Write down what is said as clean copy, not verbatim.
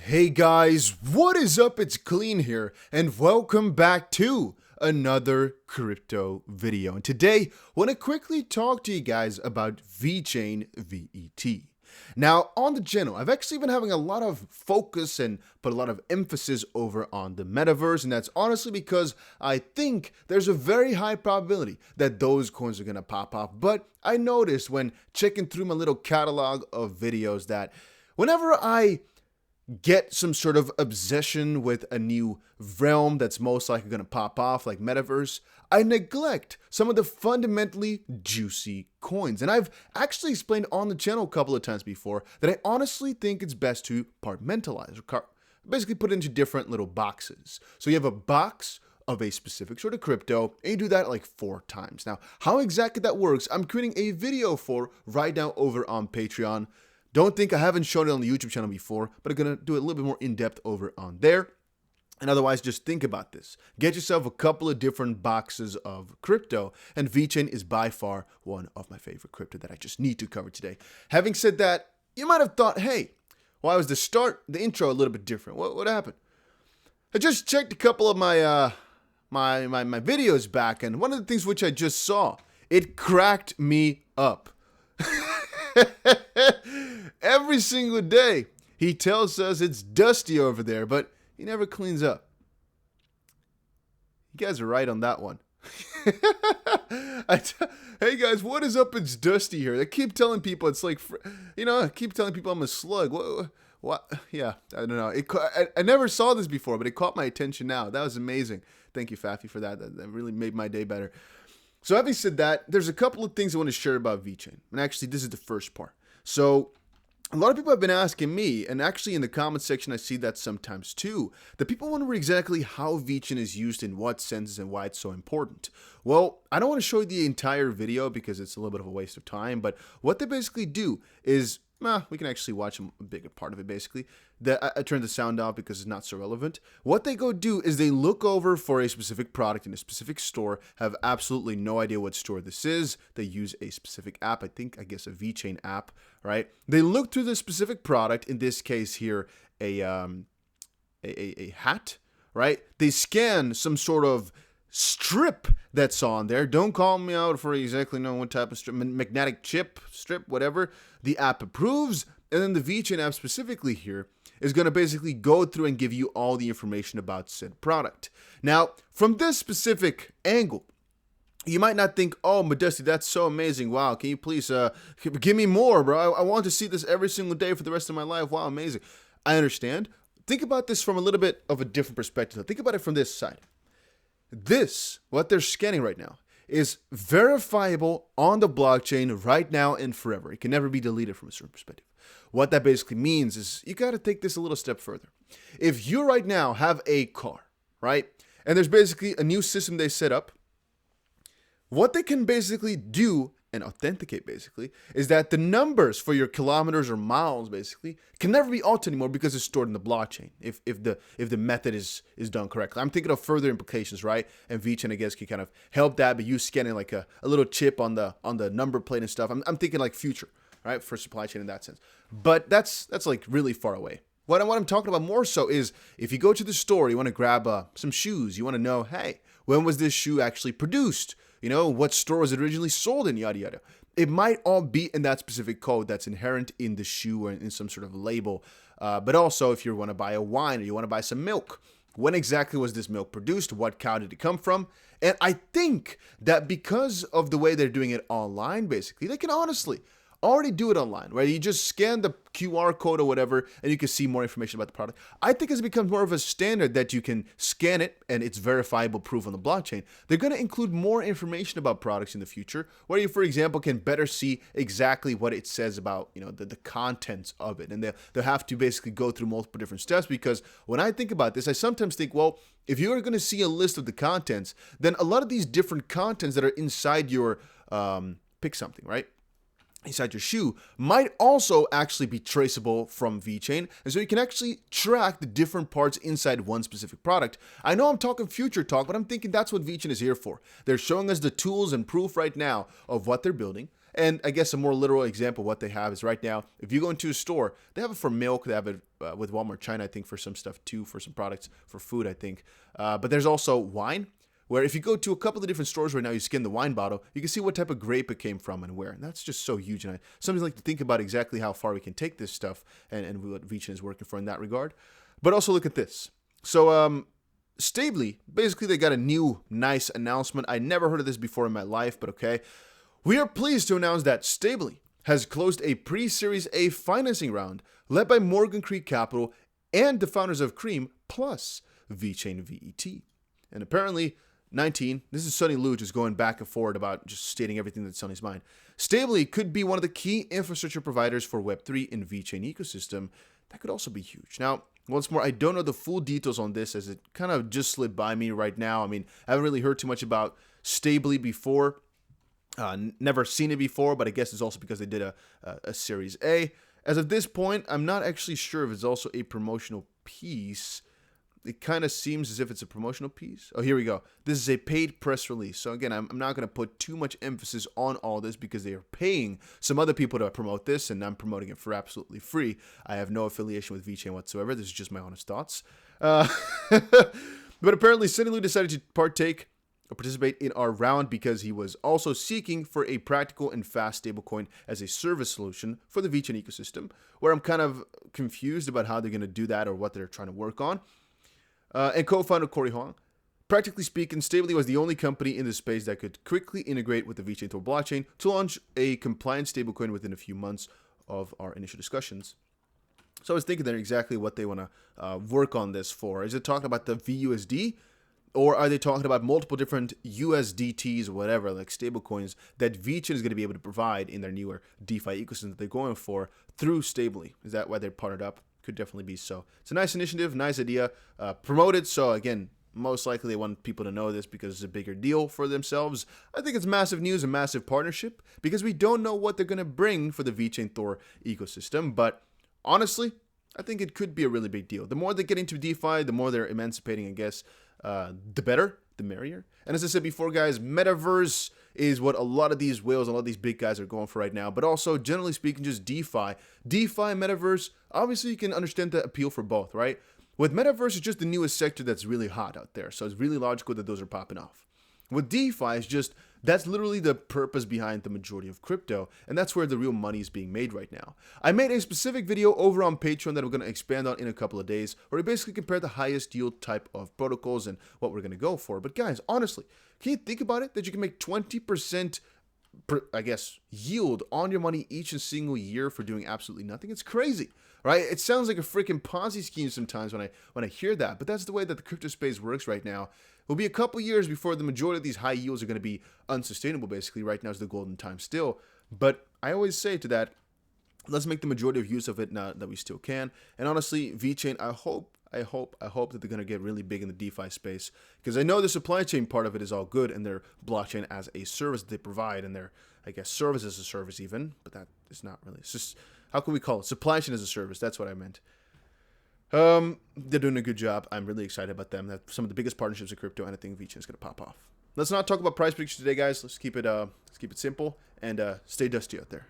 Hey guys, what is up? It's Clean here, and welcome back to another crypto video. And today, I want to quickly talk to you guys about Vechain VET. Now, on the channel, I've actually been having a lot of focus and put a lot of emphasis over on the metaverse, and that's honestly because I think there's a very high probability that those coins are going to pop off. But I noticed when checking through my little catalog of videos that whenever I get some sort of obsession with a new realm that's most likely going to pop off, like metaverse, I neglect some of the fundamentally juicy coins. And I've actually explained on the channel a couple of times before that I honestly think it's best to compartmentalize, or basically put it into different little boxes. So you have a box of a specific sort of crypto, and you do that like 4 times. Now, how exactly that works, I'm creating a video for right now over on Patreon. Don't think I haven't shown it on the YouTube channel before, but I'm going to do it a little bit more in-depth over on there. And otherwise, just think about this. Get yourself a couple of different boxes of crypto, and Vechain is by far one of my favorite crypto that I just need to cover today. Having said that, you might have thought, hey, why was the intro a little bit different? What happened? I just checked a couple of my my videos back, and one of the things which I just saw, it cracked me up. Every single day, he tells us it's dusty over there, but he never cleans up. You guys are right on that one. Hey guys, what is up? It's dusty here. I keep telling people it's like, I keep telling people I'm a slug. What? Yeah, I don't know. I never saw this before, but it caught my attention now. That was amazing. Thank you, Fafi, for that. That really made my day better. So having said that, there's a couple of things I want to share about Vechain. And actually, this is the first part. So a lot of people have been asking me, and actually in the comment section, I see that sometimes too, that people wonder exactly how Vechain is used in what senses and why it's so important. Well, I don't want to show you the entire video because it's a little bit of a waste of time, but what they basically do is, we can actually watch a bigger part of it basically. I turned the sound off because it's not so relevant. What they go do is they look over for a specific product in a specific store, have absolutely no idea what store this is. They use a specific app, I guess a Vechain app, right? They look through the specific product, in this case here, a hat, right? They scan some sort of strip that's on there. Don't call me out for exactly knowing what type of strip, magnetic chip, strip, whatever. The app approves, and then the Vechain app specifically here is going to basically go through and give you all the information about said product. Now, from this specific angle, you might not think, oh, Modesty, that's so amazing. Wow, can you please give me more, bro? I want to see this every single day for the rest of my life. Wow, amazing. I understand. Think about this from a little bit of a different perspective. Think about it from this side. This, what they're scanning right now, is verifiable on the blockchain right now and forever. It can never be deleted from a certain perspective. What that basically means is you got to take this a little step further. If you right now have a car, right, and there's basically a new system they set up, what they can basically do and authenticate basically is that the numbers for your kilometers or miles basically can never be altered anymore because it's stored in the blockchain if the method is done correctly. I'm thinking of further implications, right? And Vechain, I guess, can kind of help that, but you scanning like a little chip on the number plate and stuff. I'm thinking like future, right, for supply chain in that sense. But that's like really far away. What I'm talking about more so is if you go to the store, you want to grab some shoes, you want to know, hey, when was this shoe actually produced? You know, what store was it originally sold in, yada, yada. It might all be in that specific code that's inherent in the shoe or in some sort of label. But also, if you want to buy a wine or you want to buy some milk, when exactly was this milk produced? What cow did it come from? And I think that because of the way they're doing it online, basically, they can honestly already do it online, right? You just scan the QR code or whatever, and you can see more information about the product. I think as it becomes more of a standard that you can scan it and it's verifiable proof on the blockchain, they're going to include more information about products in the future, where you, for example, can better see exactly what it says about, the contents of it. And they'll have to basically go through multiple different steps, because when I think about this, I sometimes think, well, if you're going to see a list of the contents, then a lot of these different contents that are inside your, pick something, right? Inside your shoe might also actually be traceable from Vechain, and so you can actually track the different parts inside one specific product. I know I'm talking future talk, but I'm thinking that's what Vechain is here for. They're showing us the tools and proof right now of what they're building, And I guess a more literal example of what they have is right now, if you go into a store, they have it for milk, they have it with Walmart China, I think, for some stuff too, for some products, for food, I think. But there's also wine, where if you go to a couple of different stores right now, you scan the wine bottle, you can see what type of grape it came from and where. And that's just so huge. And I sometimes like to think about exactly how far we can take this stuff and what Vechain is working for in that regard. But also look at this. So, Stably, basically they got a new nice announcement. I never heard of this before in my life, but okay. We are pleased to announce that Stably has closed a pre-Series A financing round led by Morgan Creek Capital and the founders of Cream plus Vechain VET. And apparently, 19, this is Sonny Liu just going back and forward about just stating everything that's on his mind. Stably could be one of the key infrastructure providers for Web3 in Vechain ecosystem. That could also be huge. Now, once more, I don't know the full details on this as it kind of just slid by me right now. I mean, I haven't really heard too much about Stably before. Never seen it before, but I guess it's also because they did a Series A. As of this point, I'm not actually sure if it's also a promotional piece. It kind of seems as if it's a promotional piece. Oh, here we go. This is a paid press release. So again, I'm not going to put too much emphasis on all this because they are paying some other people to promote this, and I'm promoting it for absolutely free. I have no affiliation with Vechain whatsoever. This is just my honest thoughts. But apparently, Sonny Liu decided to participate in our round because he was also seeking for a practical and fast stablecoin as a service solution for the Vechain ecosystem, where I'm kind of confused about how they're going to do that or what they're trying to work on. And co-founder Corey Huang. Practically speaking, Stably was the only company in this space that could quickly integrate with the Vechain Tor blockchain to launch a compliant stablecoin within a few months of our initial discussions. So I was thinking there exactly what they want to work on this for. Is it talking about the VUSD? Or are they talking about multiple different USDTs or whatever, like stablecoins, that Vechain is going to be able to provide in their newer DeFi ecosystem that they're going for through Stably? Is that why they're partnered up? Could definitely be so. It's a nice initiative, nice idea. Promoted, so again, most likely they want people to know this because it's a bigger deal for themselves. I think it's massive news, a massive partnership, because we don't know what they're going to bring for the Vechain Tor ecosystem. But honestly, I think it could be a really big deal. The more they get into DeFi, the more they're emancipating, I guess, the better, the merrier. And as I said before, guys, metaverse is what a lot of these whales, a lot of these big guys are going for right now. But also, generally speaking, just DeFi. DeFi, metaverse, obviously you can understand the appeal for both, right? With metaverse, it's just the newest sector that's really hot out there. So it's really logical that those are popping off. With DeFi, it's just, that's literally the purpose behind the majority of crypto, and that's where the real money is being made right now. I made a specific video over on Patreon that we're going to expand on in a couple of days, where we basically compare the highest yield type of protocols and what we're going to go for. But guys, honestly, can you think about it? That you can make 20%, I guess, yield on your money each and single year for doing absolutely nothing? It's crazy, right? It sounds like a freaking Ponzi scheme sometimes when I hear that, but that's the way that the crypto space works right now. It will be a couple years before the majority of these high yields are going to be unsustainable, basically. Right now is the golden time still. But I always say to that, let's make the majority of use of it now that we still can. And honestly, Vechain, I hope that they're going to get really big in the DeFi space, because I know the supply chain part of it is all good, and their blockchain as a service that they provide, and their, I guess, service as a service even, but that is not really. It's just, how can we call it? Supply chain as a service. That's what I meant. They're doing a good job. I'm really excited about them. That's some of the biggest partnerships in crypto, and I think Vechain is going to pop off. Let's not talk about price predictions today, guys. Let's keep it simple and stay dusty out there.